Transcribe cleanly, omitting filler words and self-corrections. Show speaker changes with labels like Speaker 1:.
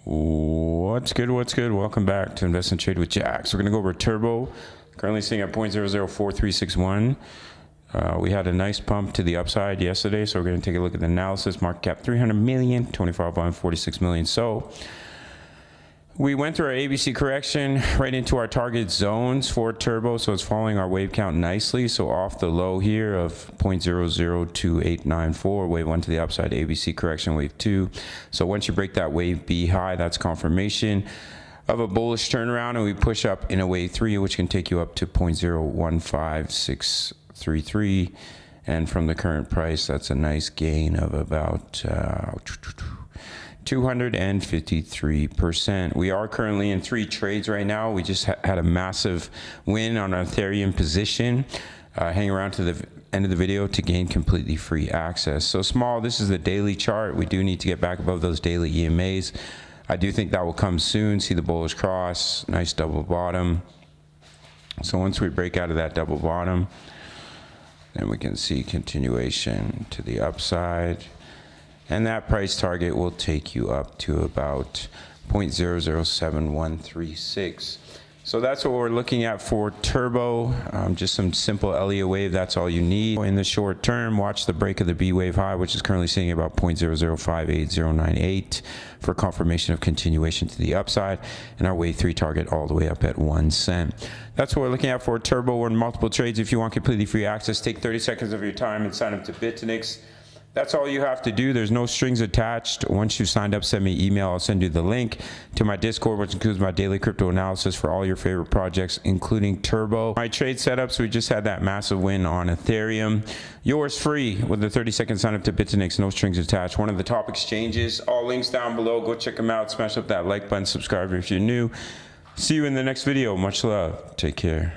Speaker 1: What's good? What's good? Welcome back to Invest and Trade with Jax. We're going to go over Turbo, currently sitting at 0.004361. We had a nice pump to the upside yesterday, so we're going to take a look at the analysis. Market cap 300 million, 25 volume 46 million. So we went through our ABC correction right into our target zones for Turbo, so it's following our wave count nicely. So off the low here of 0.002894, wave 1 to the upside, ABC correction, wave 2. So once you break that wave B high, that's confirmation of a bullish turnaround, and we push up in a wave 3, which can take you up to 0.015633. And from the current price, that's a nice gain of about 253%. We are currently in 3 trades right now. We just had a massive win on our Ethereum position. Hang around to the end of the video to gain completely free access. So small, this is the daily chart. We do need to get back above those daily EMAs. I do think that will come soon. See the bullish cross, nice double bottom. So once we break out of that double bottom, then we can see continuation to the upside. And that price target will take you up to about 0.007136. So that's what we're looking at for Turbo. Just some simple Elliott wave, that's all you need. In the short term, watch the break of the B wave high, which is currently sitting at about 0.0058098 for confirmation of continuation to the upside, and our wave 3 target all the way up at 1 cent. That's what we're looking at for Turbo. We're in multiple trades. If you want completely free access, take 30 seconds of your time and sign up to Bitfinex. That's all you have to do. There's no strings attached. Once you've signed up, send me an email. I'll send you the link to my Discord, which includes my daily crypto analysis for all your favorite projects, including Turbo. My trade setups, we just had that massive win on Ethereum. Yours free with a 30-second sign up to Bitfinex, no strings attached. One of the top exchanges. All links down below. Go check them out. Smash up that like button. Subscribe if you're new. See you in the next video. Much love. Take care.